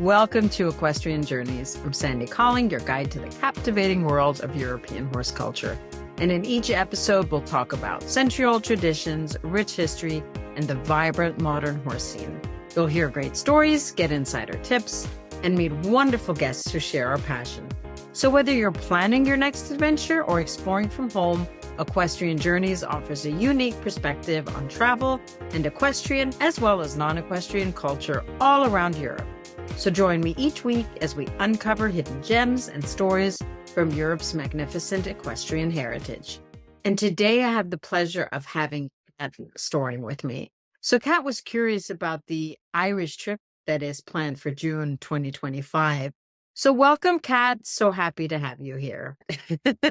Welcome to Equestrian Journeys. I'm Sandy Calling, your guide to the captivating world of European horse culture. And in each episode, we'll talk about century-old traditions, rich history, and the vibrant modern horse scene. You'll hear great stories, get insider tips, and meet wonderful guests who share our passion. So whether you're planning your next adventure or exploring from home, Equestrian Journeys offers a unique perspective on travel and equestrian as well as non-equestrian culture all around Europe. So join me each week as we uncover hidden gems and stories from Europe's magnificent equestrian heritage. And today I have the pleasure of having Kat storing with me. So Kat was curious about the Irish trip that is planned for June 2025. So welcome, Kat. So happy to have you here.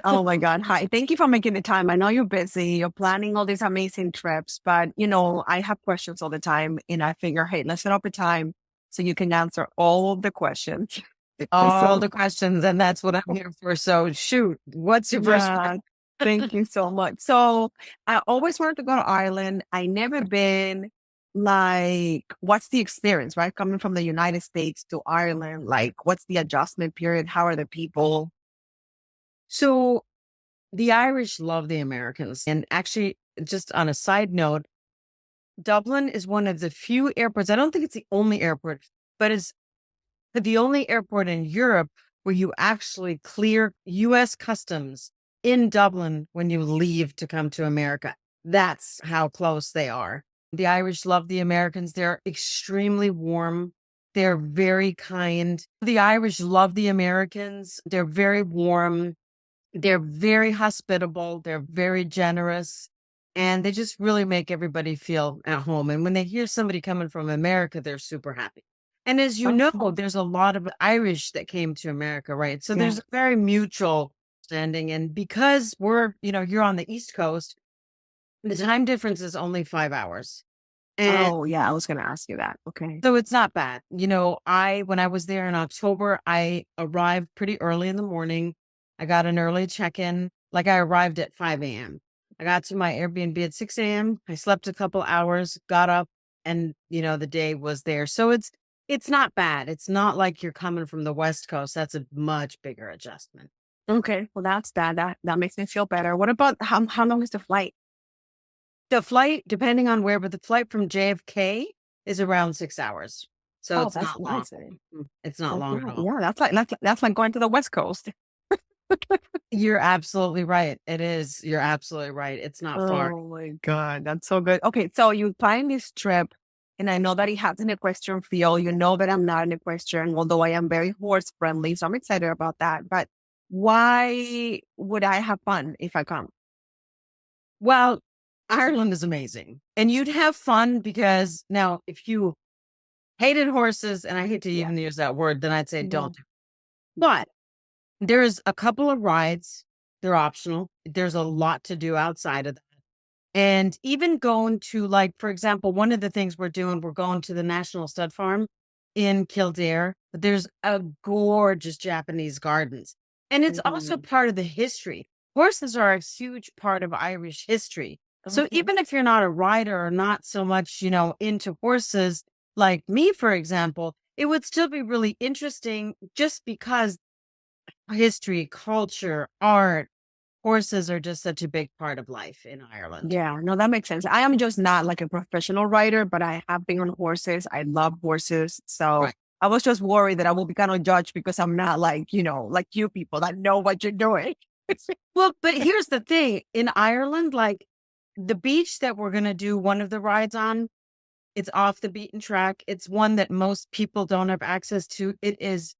Oh my God. Hi. Thank you for making the time. I know you're busy. You're planning all these amazing trips, but I have questions all the time and I figure, hey, let's set up a time so you can answer all of the questions. All the questions, and that's what I'm here for. So shoot, what's your first question? Thank you so much. So I always wanted to go to Ireland. I never been. What's the experience, right? Coming from the United States to Ireland, what's the adjustment period? How are the people? So the Irish love the Americans. And actually, just on a side note, Dublin is one of the few airports, I don't think it's the only airport, but it's the only airport in Europe where you actually clear U.S. customs in Dublin when you leave to come to America. That's how close they are. The Irish love the Americans. They're extremely warm. They're very kind. The Irish love the Americans. They're very warm. They're very hospitable. They're very generous. And they just really make everybody feel at home. And when they hear somebody coming from America, they're super happy. And as you know, there's a lot of Irish that came to America, right? So there's a very mutual understanding. And because you're on the East Coast, the time difference is only 5 hours. And I was going to ask you that. Okay. So it's not bad. When I was there in October, I arrived pretty early in the morning. I got an early check-in. I arrived at 5 a.m. I got to my Airbnb at 6 a.m. I slept a couple hours, got up, and, the day was there. So it's not bad. It's not like you're coming from the West Coast. That's a much bigger adjustment. Okay. Well, that's that. That makes me feel better. What about how long is the flight? The flight, depending on where, but the flight from JFK is around 6 hours. So it's not long. It's not long at all. Yeah, that's like going to the West Coast. You're absolutely right. It is. You're absolutely right. It's not far. Oh my God. That's so good. Okay. So you plan this trip and I know that it has an equestrian feel. You know that I'm not an equestrian, although I am very horse friendly. So I'm excited about that. But why would I have fun if I come? Well, Ireland is amazing and you'd have fun because now if you hated horses, and I hate to even use that word, then I'd say don't do it. But there's a couple of rides. They're optional. There's a lot to do outside of that. And even going to, for example, one of the things we're going to the National Stud Farm in Kildare. There's a gorgeous Japanese gardens. And it's also part of the history. Horses are a huge part of Irish history. So even if you're not a rider or not so much, into horses, like me, for example, it would still be really interesting just because history, culture, art, horses are just such a big part of life in Ireland. Yeah, no, that makes sense. I am just not like a professional rider, but I have been on horses. I love horses. So I was just worried that I will be kind of judged because I'm not like you people that know what you're doing. Well, but here's the thing. In Ireland, the beach that we're going to do one of the rides on, it's off the beaten track. It's one that most people don't have access to. It is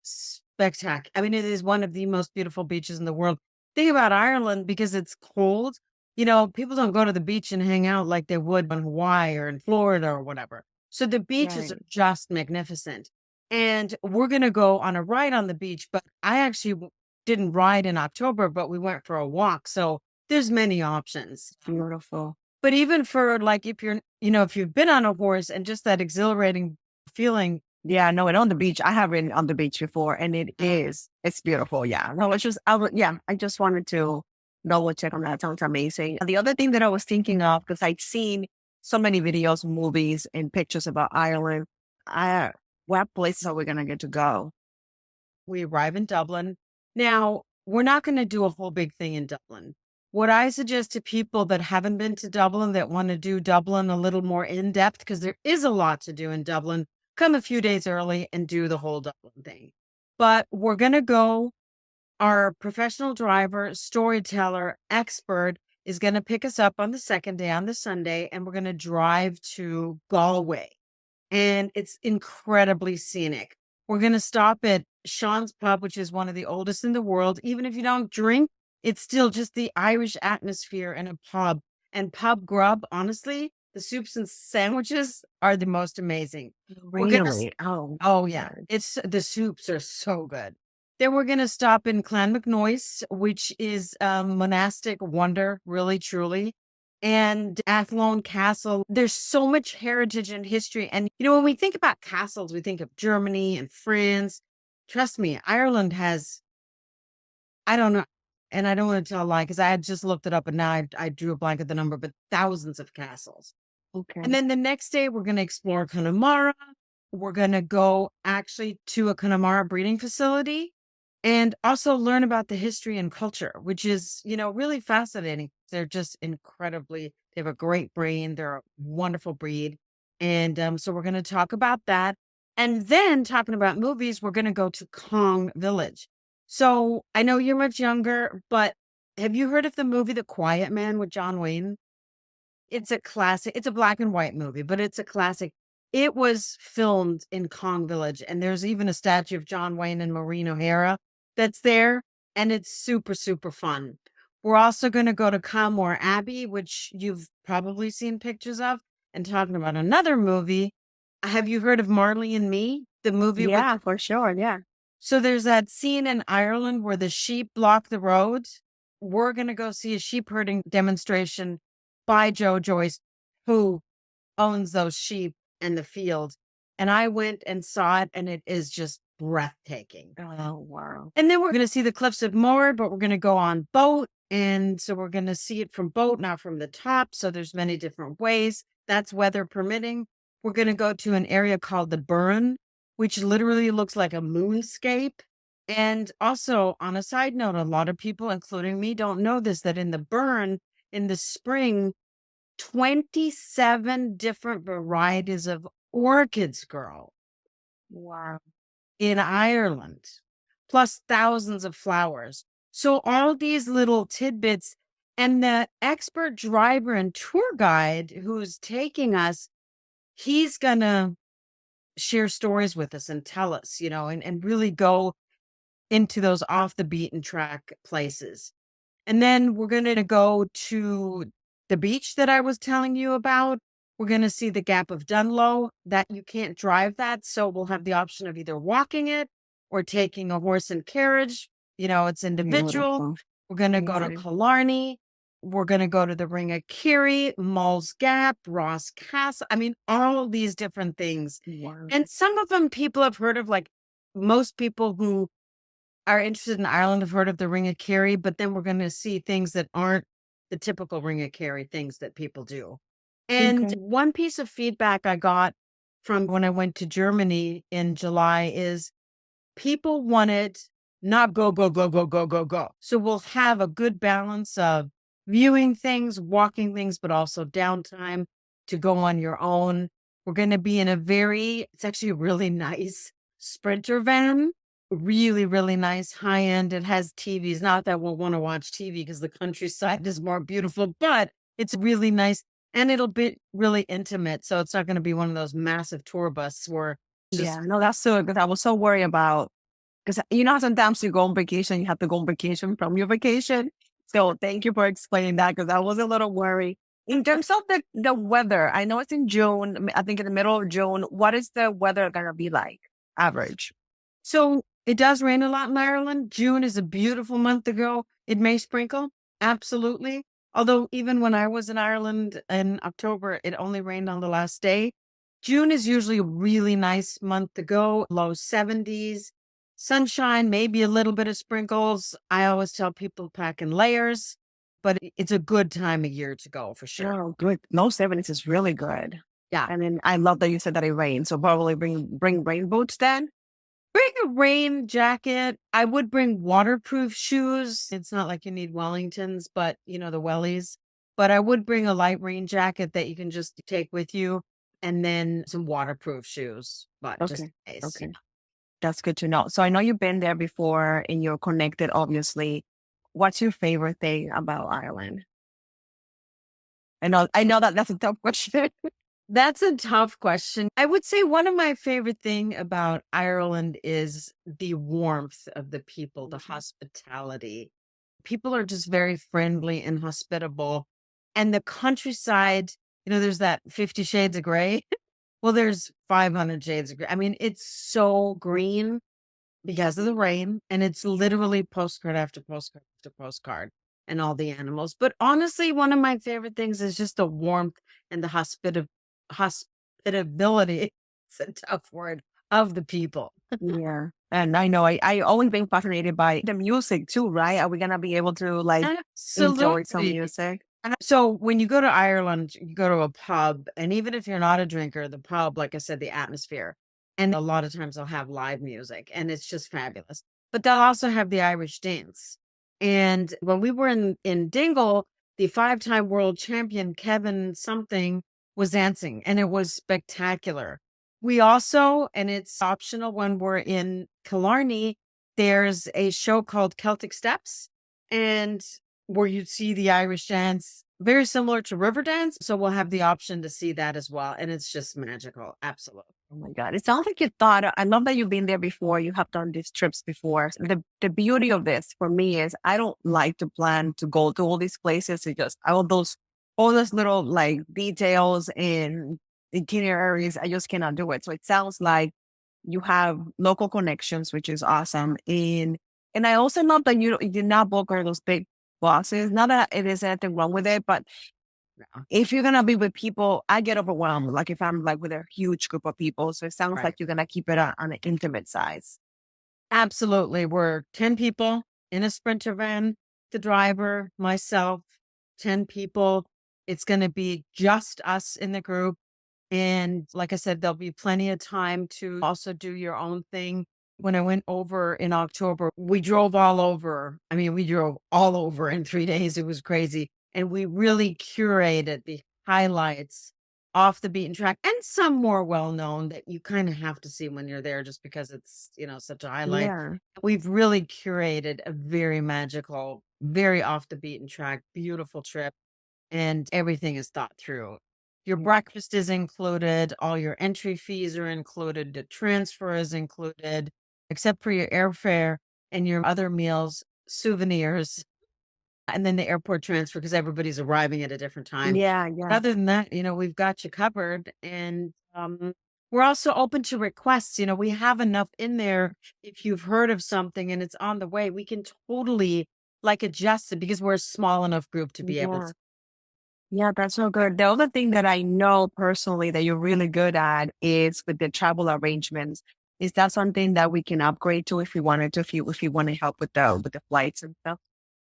spectacular. I mean, it is one of the most beautiful beaches in the world. Think about Ireland, because it's cold. People don't go to the beach and hang out like they would in Hawaii or in Florida or whatever. So the beaches are just magnificent. And we're going to go on a ride on the beach, but I actually didn't ride in October, but we went for a walk. So there's many options. Beautiful. But even for if you've been on a horse and just that exhilarating feeling. Yeah, no, and on the beach, I have ridden on the beach before and it's beautiful. Yeah. No, I just wanted to double check on that. Sounds amazing. And the other thing that I was thinking of, because I'd seen so many videos, movies and pictures about Ireland. what places are we gonna get to go? We arrive in Dublin. Now, we're not going to do a whole big thing in Dublin. What I suggest to people that haven't been to Dublin, that want to do Dublin a little more in depth, because there is a lot to do in Dublin, come a few days early and do the whole Dublin thing. But we're going to go. Our professional driver, storyteller, expert is going to pick us up on the second day, on the Sunday, and we're going to drive to Galway, and it's incredibly scenic. We're going to stop at Sean's Pub, which is one of the oldest in the world. Even if you don't drink, it's still just the Irish atmosphere in a pub. And pub grub, honestly, the soups and sandwiches are the most amazing. We're going to, Really? Oh, oh, yeah, good. it's the soups are so good. Then we're going to stop in Clan McNoise, which is a monastic wonder, really, truly, and Athlone Castle. There's so much heritage and history. And, when we think about castles, we think of Germany and France. Trust me, Ireland has, I don't know, and I don't want to tell a lie because I had just looked it up and now I drew a blank at the number, but thousands of castles. And Okay. then the next day, we're going to explore Connemara. We're going to go actually to a Connemara breeding facility and also learn about the history and culture, which is, really fascinating. They're just they have a great brain. They're a wonderful breed. And so we're going to talk about that. And then talking about movies, we're going to go to Kong Village. So I know you're much younger, but have you heard of the movie The Quiet Man with John Wayne? It's a classic. It's a black and white movie, but it's a classic. It was filmed in Kong Village, and there's even a statue of John Wayne and Maureen O'Hara that's there, and it's super, super fun. We're also going to go to Calmore Abbey, which you've probably seen pictures of, and talking about another movie. Have you heard of Marley and Me? The movie with, Yeah, for sure. Yeah. so there's that scene in Ireland where the sheep block the road. We're going to go see a sheep herding demonstration by Joe Joyce, who owns those sheep and the field. And I went and saw it, and it is just breathtaking. Oh, wow. And then we're going to see the cliffs of Moher, but we're going to go on boat. And so we're going to see it from boat, not from the top. So there's many different ways. That's weather permitting. We're going to go to an area called the Burn, which literally looks like a moonscape. And also, on a side note, a lot of people, including me, don't know this, that in the Burn, in the spring, 27 different varieties of orchids grow Wow. in Ireland, plus thousands of flowers. So all these little tidbits, and the expert driver and tour guide who's taking us, he's going to share stories with us and tell us, and really go into those off the beaten track places. And then we're going to go to the beach that I was telling you about. We're going to see the Gap of Dunlow. That you can't drive that. So we'll have the option of either walking it or taking a horse and carriage. It's individual. Beautiful. We're going to go to Amazing. Killarney. We're going to go to the Ring of Kerry, Mull's Gap, Ross Castle. I mean, all these different things. Wow. And some of them people have heard of, like most people who are interested in Ireland have heard of the Ring of Kerry, but then we're going to see things that aren't the typical Ring of Kerry things that people do. And Okay. one piece of feedback I got from when I went to Germany in July is people wanted not go, go, go, go, go, go, go. So we'll have a good balance of viewing things, walking things, but also downtime to go on your own. We're going to be in it's actually a really nice Sprinter van, really, really nice, high end. It has TVs. Not that we'll want to watch TV because the countryside is more beautiful, but it's really nice and it'll be really intimate. So it's not going to be one of those massive tour buses where Yeah, just, no, that's so good. I was so worried about because how sometimes you go on vacation, you have to go on vacation from your vacation. So thank you for explaining that because I was a little worried. In terms of the weather, I know it's in June. I think in the middle of June. What is the weather gonna be like? Average. so it does rain a lot in Ireland. June is a beautiful month to go. It may sprinkle, absolutely. Although even when I was in Ireland in October, it only rained on the last day. June is usually a really nice month to go, low 70s, sunshine, maybe a little bit of sprinkles. I always tell people pack in layers, but it's a good time of year to go for sure. Oh, good. No 70s is really good. Yeah. And then I love that you said that it rains. So probably bring rain boots then. Bring a rain jacket. I would bring waterproof shoes. It's not like you need Wellingtons, but the wellies. But I would bring a light rain jacket that you can just take with you and then some waterproof shoes, but just Okay. in case. Okay. That's good to know. So I know you've been there before and you're connected, obviously. What's your favorite thing about Ireland? I know that that's a tough question. That's a tough question. I would say one of my favorite thing about Ireland is the warmth of the people, the hospitality. People are just very friendly and hospitable. And the countryside, there's that 50 shades of gray. Well, there's 500 shades of gray. I mean, it's so green because of the rain, and it's literally postcard after postcard after postcard and all the animals. But honestly, one of my favorite things is just the warmth and the hospitability. It's a tough word of the people. Yeah. And I know I always been fascinated by the music too, right? Are we gonna be able to like enjoy some Absolutely. music? So when you go to Ireland, you go to a pub, and even if you're not a drinker, the pub, like I said, the atmosphere, and a lot of times they'll have live music, and it's just fabulous. But they'll also have the Irish dance. And when we were in Dingle, the 5-time world champion Kevin something was dancing, and it was spectacular. We also, and it's optional when we're in Killarney, there's a show called Celtic Steps, and where you'd see the Irish dance, very similar to river dance. So we'll have the option to see that as well. And it's just magical. Absolutely. Oh my God. It sounds like you thought, I love that you've been there before. You have done these trips before. The beauty of this for me is I don't like to plan to go to all these places. It just, all those little like details and itineraries, I just cannot do it. So it sounds like you have local connections, which is awesome. And I also love that you did not book one of those big buses. Not that it is anything wrong with it, but Yeah. if you're gonna be with people, I get overwhelmed. Like if I'm like with a huge group of people, so it sounds Right. like you're gonna keep it on an intimate size. Absolutely. We're 10 people in a Sprinter van, the driver, myself, 10 people. It's going to be just us in the group. And like I said, there'll be plenty of time to also do your own thing. When I went over in October, we drove all over. I mean, we drove all over in 3 days. It was crazy. And we really curated the highlights off the beaten track and some more well known that you kind of have to see when you're there just because it's, such a highlight. Yeah. We've really curated a very magical, very off the beaten track, beautiful trip, and everything is thought through. Your breakfast is included, all your entry fees are included, the transfer is included, except for your airfare and your other meals, souvenirs, and then the airport transfer because everybody's arriving at a different time. Yeah, But yeah. other than that, we've got you covered. And we're also open to requests. We have enough in there. If you've heard of something and it's on the way, we can totally like adjust it because we're a small enough group to be able Yeah. to. Yeah, that's so good. The other thing that I know personally that you're really good at is with the travel arrangements. Is that something that we can upgrade to if we wanted to, if you want to help with the flights and stuff?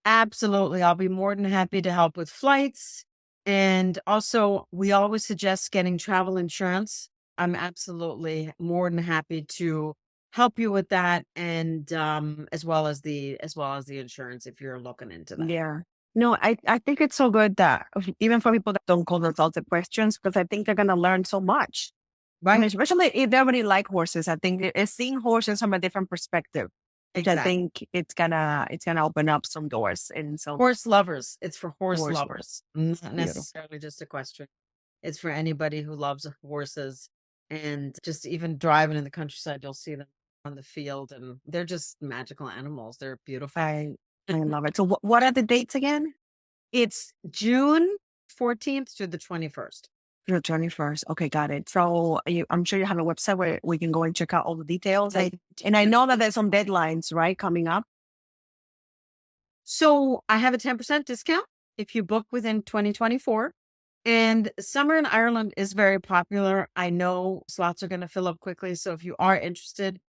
Absolutely. I'll be more than happy to help with flights. And also, we always suggest getting travel insurance. I'm absolutely more than happy to help you with that, and as well as the insurance if you're looking into that. Yeah. No, I think it's so good that even for people that don't call themselves questions, because I think they're gonna learn so much. I mean, Right? especially if they already like horses, I think it's seeing horses from a different perspective, which I Exactly. think it's gonna open up some doors and some Horse lovers. It's for horse horse love. lovers, not Beautiful. necessarily just a question. It's for anybody who loves horses, and just even driving in the countryside, you'll see them on the field, and they're just magical animals. They're beautiful. I love it. So what are the dates again? It's June 14th to the 21st. The 21st. Okay, got it. So I'm sure you have a website where we can go and check out all the details. And I know that there's some deadlines, right, coming up. So I have a 10% discount if you book within 2024. And summer in Ireland is very popular. I know slots are going to fill up quickly. So if you are interested,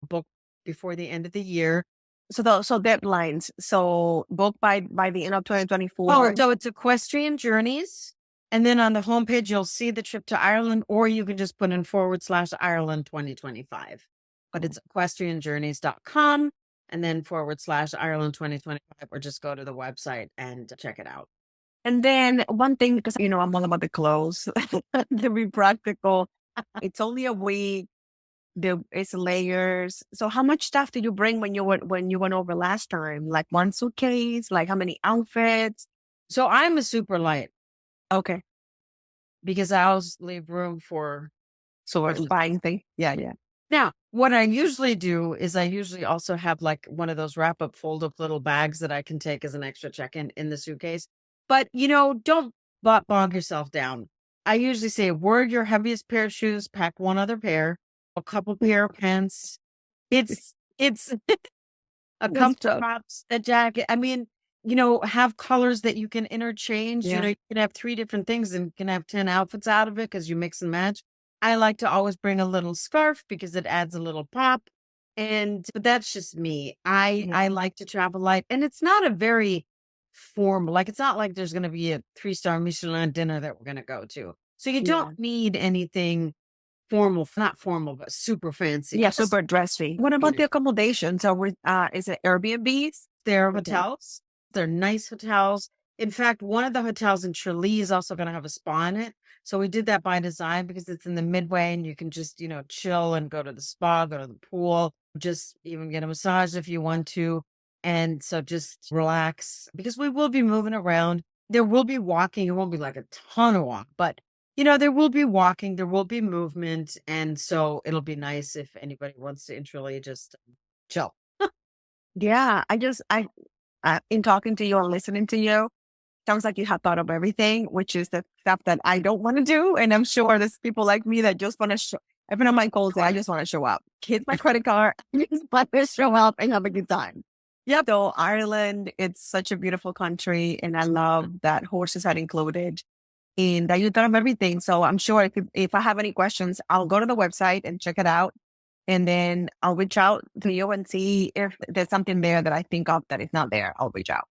book before the end of the year. So deadlines. So book by the end of Oh, 2024. so it's Equestrian Journeys. And then on the homepage, you'll see the trip to Ireland, or you can just put in /Ireland 2025. But it's equestrianjourneys.com and then /Ireland 2025, or just go to the website and check it out. And then one thing, because I'm all about the clothes, to be practical, it's only a week. It's layers. So how much stuff did you bring when you went over last time? Like one suitcase? Like how many outfits? So I'm a super light Okay. because I always leave room for. So it's buying thing. Yeah, yeah. Now, what I usually do is I usually also have like one of those wrap up, fold up little bags that I can take as an extra check in the suitcase. But, don't bog yourself down. I usually say, wear your heaviest pair of shoes, pack one other pair, a couple pair of pants. It's a Good couple stuff. tops, a jacket. I mean, have colors that you can interchange. Yeah. You can have 3 different things and can have 10 outfits out of it because you mix and match. I like to always bring a little scarf because it adds a little pop. But that's just me. I like to travel light, and it's not a very formal, like, it's not like there's going to be a 3-star Michelin dinner that we're going to go to. So you Yeah. don't need anything formal, not formal, but super fancy. Yeah, Just super dressy. What about the accommodations? Is it Airbnbs? their Okay. hotels. They're nice hotels. In fact, one of the hotels in Tralee is also going to have a spa in it. So we did that by design because it's in the midway and you can just, chill and go to the spa, go to the pool, just even get a massage if you want to. And so just relax because we will be moving around. There will be walking. It won't be like a ton of walk, but there will be walking, there will be movement. And so it'll be nice if anybody wants to truly just chill. Yeah, in talking to you and listening to you, sounds like you have thought of everything, which is the stuff that I don't want to do. And I'm sure there's people like me that just want to show, even on my goals, that I just want to show up. Kids, my credit card, I just want to show up and have a good time. Yeah. So Ireland, it's such a beautiful country. And I love that horses are included and that you thought of everything. So I'm sure if I have any questions, I'll go to the website and check it out. And then I'll reach out to you and see if there's something there that I think of that is not there. I'll reach out.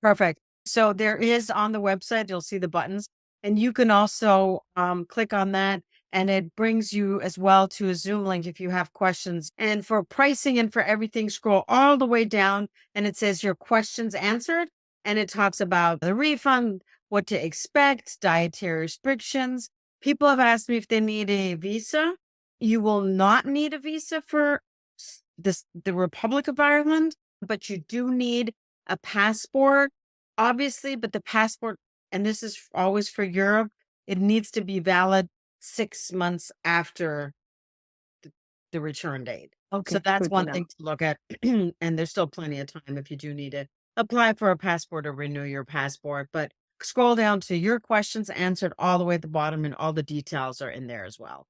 Perfect. So there is on the website, you'll see the buttons, and you can also click on that, and it brings you as well to a Zoom link if you have questions. And for pricing and for everything, scroll all the way down and it says your questions answered. And it talks about the refund, what to expect, dietary restrictions. People have asked me if they need a visa. You will not need a visa for the Republic of Ireland, but you do need a passport, obviously, but the passport, and this is always for Europe, it needs to be valid 6 months after the return date. Okay. So that's one thing to look at. And there's still plenty of time if you do need to apply for a passport or renew your passport. But scroll down to your questions answered all the way at the bottom, and all the details are in there as well.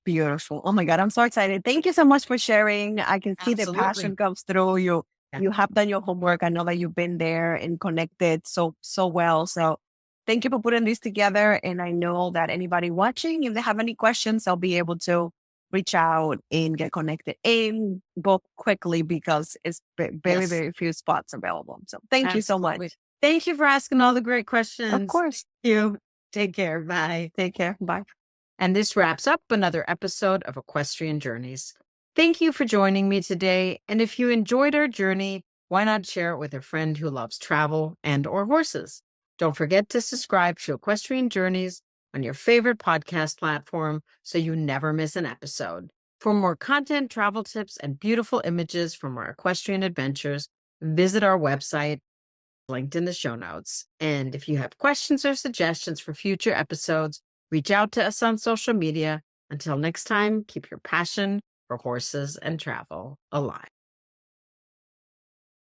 Beautiful. Oh my God, I'm so excited. Thank you so much for sharing. I can see the passion comes through you. Yeah. You have done your homework. I know that you've been there and connected so well. So thank you for putting this together. And I know that anybody watching, if they have any questions, I'll be able to reach out and get connected and book quickly because it's very, very few spots available. So thank you so much. Thank you for asking all the great questions. Of course. Thank you. Take care. Bye. Take care. Bye. And this wraps up another episode of Equestrian Journeys. Thank you for joining me today. And if you enjoyed our journey, why not share it with a friend who loves travel and/or horses? Don't forget to subscribe to Equestrian Journeys on your favorite podcast platform so you never miss an episode. For more content, travel tips, and beautiful images from our equestrian adventures, visit our website, linked in the show notes. And if you have questions or suggestions for future episodes, reach out to us on social media. Until next time, keep your passion for horses and travel alive.